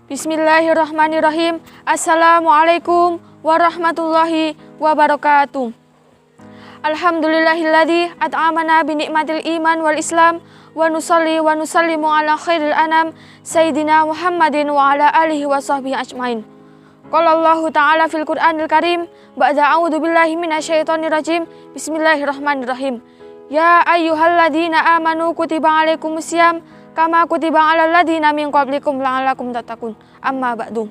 Bismillahirrahmanirrahim. Assalamualaikum warahmatullahi wabarakatuh. Alhamdulillahilladzi at'amana binikmatil iman wal islam wa nusalli wa nusallimu ala khairil anam sayyidina Muhammadin wa ala alihi wa sahbihi ajmain. Qala Allahu ta'ala fil Qur'anil Karim ba'da a'udzu billahi minasyaitonir rajim. Bismillahirrahmanirrahim. Ya ayyuhalladzina amanu kutiba alaikumusiyam kama kutiba alal ladzina min qablikum la'allakum tattaqun. Amma ba'du.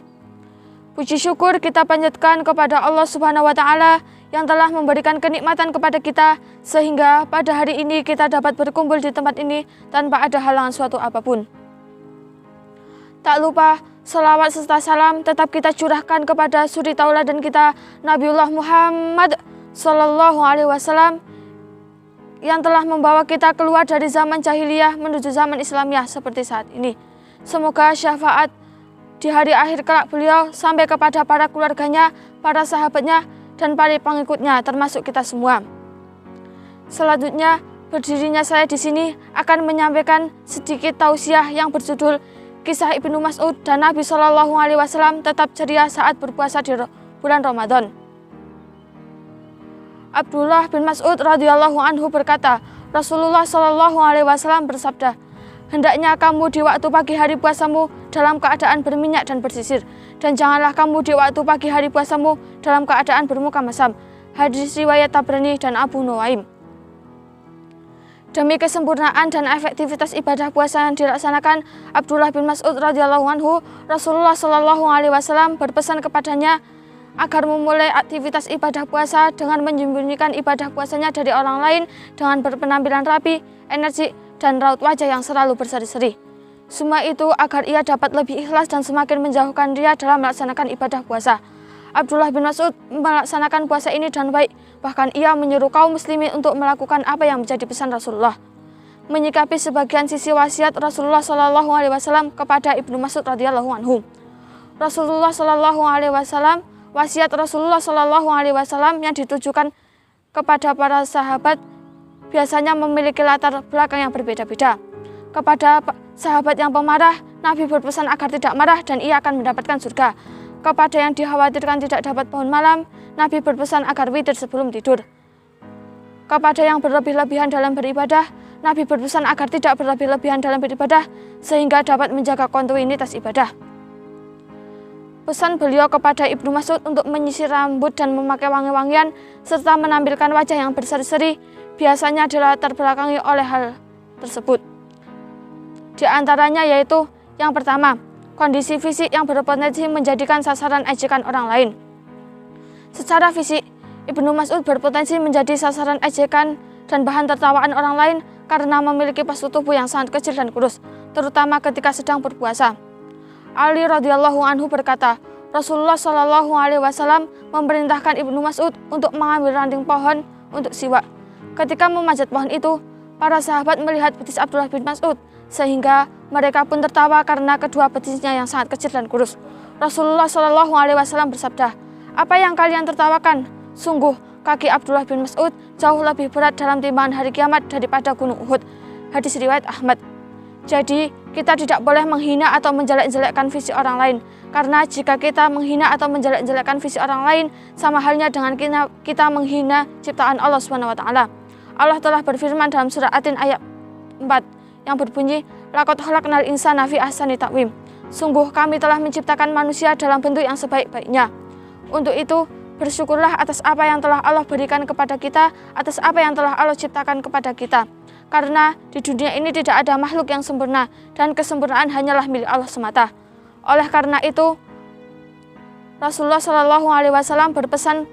Puji syukur kita panjatkan kepada Allah Subhanahu wa taala yang telah memberikan kenikmatan kepada kita sehingga pada hari ini kita dapat berkumpul di tempat ini tanpa ada halangan suatu apapun. Tak lupa selawat serta salam tetap kita curahkan kepada suri tauladan kita Nabiullah Muhammad sallallahu alaihi wasallam yang telah membawa kita keluar dari zaman jahiliyah menuju zaman Islamiyah seperti saat ini. Semoga syafaat di hari akhir kelak beliau sampai kepada para keluarganya, para sahabatnya, dan para pengikutnya, termasuk kita semua. Selanjutnya, berdirinya saya di sini akan menyampaikan sedikit tausiah yang berjudul Kisah Ibnu Mas'ud dan Nabi Shallallahu Alaihi Wasallam tetap ceria saat berpuasa di bulan Ramadan. Abdullah bin Mas'ud radhiyallahu anhu berkata, Rasulullah Shallallahu Alaihi Wasallam bersabda, hendaknya kamu di waktu pagi hari puasamu dalam keadaan berminyak dan bersisir, dan janganlah kamu di waktu pagi hari puasamu dalam keadaan bermuka masam. Hadis riwayat Tabrani dan Abu Nuaim. Demi kesempurnaan dan efektivitas ibadah puasa yang dilaksanakan Abdullah bin Mas'ud radhiyallahu anhu, Rasulullah Shallallahu Alaihi Wasallam berpesan kepadanya agar memulai aktivitas ibadah puasa dengan menyembunyikan ibadah puasanya dari orang lain dengan berpenampilan rapi, energi, dan raut wajah yang selalu berseri-seri. Semua itu agar ia dapat lebih ikhlas dan semakin menjauhkan dia dalam melaksanakan ibadah puasa. Abdullah bin Mas'ud melaksanakan puasa ini dengan baik, bahkan ia menyeru kaum muslimin untuk melakukan apa yang menjadi pesan Rasulullah. Menyikapi sebagian sisi wasiat Rasulullah Shallallahu Alaihi Wasallam kepada Ibnu Mas'ud radhiyallahu anhu. Rasulullah Shallallahu Alaihi Wasallam Wasiat Rasulullah Shallallahu Alaihi Wasallam yang ditujukan kepada para sahabat biasanya memiliki latar belakang yang berbeda-beda. Kepada sahabat yang pemarah, Nabi berpesan agar tidak marah dan ia akan mendapatkan surga. Kepada yang dikhawatirkan tidak dapat bangun malam, Nabi berpesan agar witir sebelum tidur. Kepada yang berlebih-lebihan dalam beribadah, Nabi berpesan agar tidak berlebih-lebihan dalam beribadah sehingga dapat menjaga kontinuitas ibadah. Pesan beliau kepada Ibnu Mas'ud untuk menyisir rambut dan memakai wangi-wangian serta menampilkan wajah yang berseri-seri biasanya dilatar belakangi oleh hal tersebut. Di antaranya yaitu yang pertama, kondisi fisik yang berpotensi menjadikan sasaran ejekan orang lain. Secara fisik, Ibnu Mas'ud berpotensi menjadi sasaran ejekan dan bahan tertawaan orang lain karena memiliki postur tubuh yang sangat kecil dan kurus, terutama ketika sedang berpuasa. Ali radhiyallahu anhu berkata, Rasulullah Shallallahu Alaihi Wasallam memerintahkan Ibnu Mas'ud untuk mengambil ranting pohon untuk siwak. Ketika memanjat pohon itu, para sahabat melihat betis Abdullah bin Mas'ud, sehingga mereka pun tertawa karena kedua betisnya yang sangat kecil dan kurus. Rasulullah Shallallahu Alaihi Wasallam bersabda, apa yang kalian tertawakan? Sungguh, kaki Abdullah bin Mas'ud jauh lebih berat dalam timbangan hari kiamat daripada gunung Uhud. Hadis riwayat Ahmad. Jadi, kita tidak boleh menghina atau menjelek-jelekkan fisik orang lain. Karena jika kita menghina atau menjelek-jelekkan fisik orang lain, sama halnya dengan kita menghina ciptaan Allah Subhanahu wa taala. Allah telah berfirman dalam surah At-Tin ayat 4 yang berbunyi, Laqad khalaqnal insana fi ahsani taqwim. Sungguh kami telah menciptakan manusia dalam bentuk yang sebaik-baiknya. Untuk itu, bersyukurlah atas apa yang telah Allah berikan kepada kita, atas apa yang telah Allah ciptakan kepada kita. Karena di dunia ini tidak ada makhluk yang sempurna dan kesempurnaan hanyalah milik Allah semata. Oleh karena itu, Rasulullah Shallallahu Alaihi Wasallam berpesan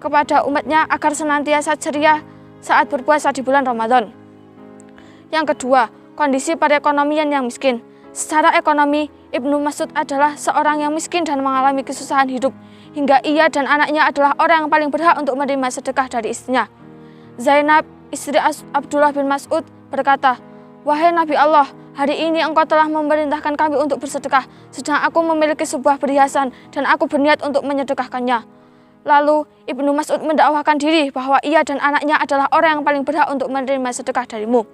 kepada umatnya agar senantiasa ceria saat berpuasa di bulan Ramadan. Yang kedua, kondisi perekonomian yang miskin. Secara ekonomi, Ibnu Mas'ud adalah seorang yang miskin dan mengalami kesusahan hidup, hingga ia dan anaknya adalah orang yang paling berhak untuk menerima sedekah dari istrinya. Zainab, istri Abdullah bin Mas'ud, berkata, wahai Nabi Allah, hari ini engkau telah memerintahkan kami untuk bersedekah, sedang aku memiliki sebuah perhiasan dan aku berniat untuk menyedekahkannya. Lalu Ibnu Mas'ud mendakwahkan diri bahwa ia dan anaknya adalah orang yang paling berhak untuk menerima sedekah darimu.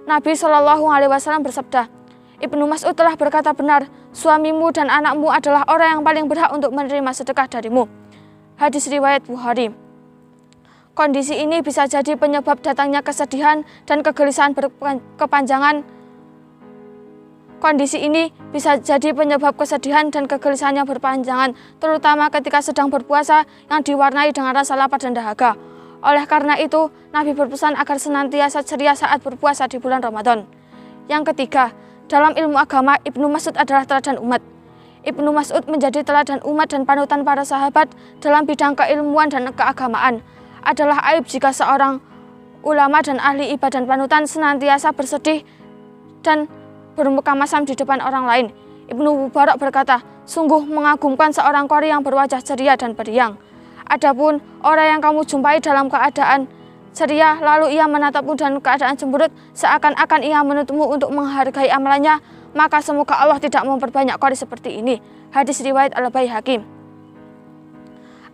Nabi Shallallahu Alaihi Wasallam bersabda, Ibnu Mas'ud telah berkata benar, suamimu dan anakmu adalah orang yang paling berhak untuk menerima sedekah darimu. Hadis riwayat Bukhari. Kondisi ini bisa jadi penyebab datangnya kesedihan dan kegelisahan berkepanjangan. Kondisi ini bisa jadi penyebab kesedihan dan kegelisahan yang berpanjangan, terutama ketika sedang berpuasa yang diwarnai dengan rasa lapar dan dahaga. Oleh karena itu, Nabi berpesan agar senantiasa ceria saat berpuasa di bulan Ramadan. Yang ketiga, dalam ilmu agama, Ibnu Mas'ud adalah teladan umat. Ibnu Mas'ud menjadi teladan umat dan panutan para sahabat dalam bidang keilmuan dan keagamaan. Adalah aib jika seorang ulama dan ahli ibadah dan panutan senantiasa bersedih dan bermuka masam di depan orang lain. Ibnu Mubarak berkata, sungguh mengagumkan seorang qori yang berwajah ceria dan periang. Adapun orang yang kamu jumpai dalam keadaan ceria, lalu ia menatapmu dalam keadaan cemberut, seakan-akan ia menuntutmu untuk menghargai amalannya, maka semoga Allah tidak memperbanyak qori seperti ini. Hadis riwayat Al-Baihaqi.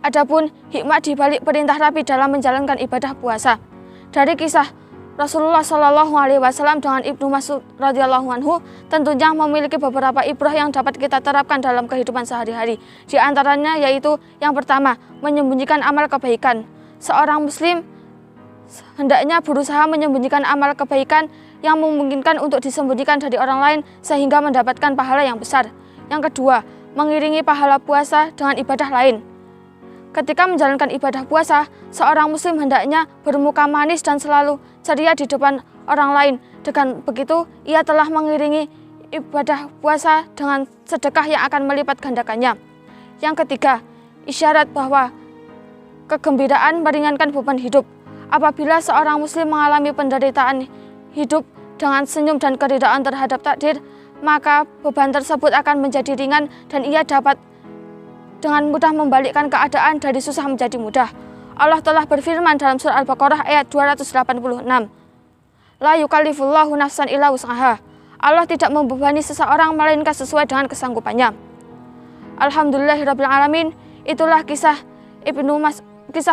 Adapun hikmah di balik perintah rapi dalam menjalankan ibadah puasa. Dari kisah Rasulullah Shallallahu Alaihi Wasallam dengan Ibnu Mas'ud radhiyallahu anhu tentunya memiliki beberapa ibrah yang dapat kita terapkan dalam kehidupan sehari-hari. Di antaranya yaitu yang pertama, menyembunyikan amal kebaikan. Seorang muslim hendaknya berusaha menyembunyikan amal kebaikan yang memungkinkan untuk disembunyikan dari orang lain sehingga mendapatkan pahala yang besar. Yang kedua, mengiringi pahala puasa dengan ibadah lain. Ketika menjalankan ibadah puasa, seorang muslim hendaknya bermuka manis dan selalu ceria di depan orang lain. Dengan begitu, ia telah mengiringi ibadah puasa dengan sedekah yang akan melipat gandakannya. Yang ketiga, isyarat bahwa kegembiraan meringankan beban hidup. Apabila seorang muslim mengalami penderitaan hidup dengan senyum dan keridhaan terhadap takdir, maka beban tersebut akan menjadi ringan dan ia dapat dengan mudah membalikkan keadaan dari susah menjadi mudah. Allah telah berfirman dalam surah Al-Baqarah ayat 286. La yukallifullahu nafsan illa wus'aha. Allah tidak membebani seseorang melainkan sesuai dengan kesanggupannya. Alhamdulillahirabbil alamin. Itulah kisah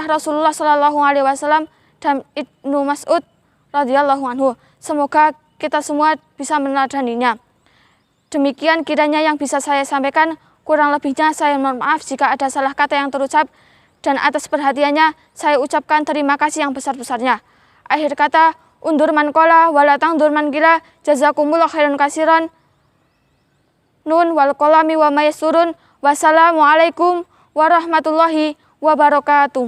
Rasulullah Shallallahu Alaihi Wasallam dan Ibnu Mas'ud radhiyallahu anhu. Semoga kita semua bisa meneladaninya. Demikian kiranya yang bisa saya sampaikan. Kurang lebihnya saya mohon maaf jika ada salah kata yang terucap, dan atas perhatiannya saya ucapkan terima kasih yang besar-besarnya. Akhir kata, undur man qala wala tangdur man gila, jazakumullah khairan kasiran. Nun wal qalami wa mayasurun. Wassalamualaikum warahmatullahi wabarakatuh.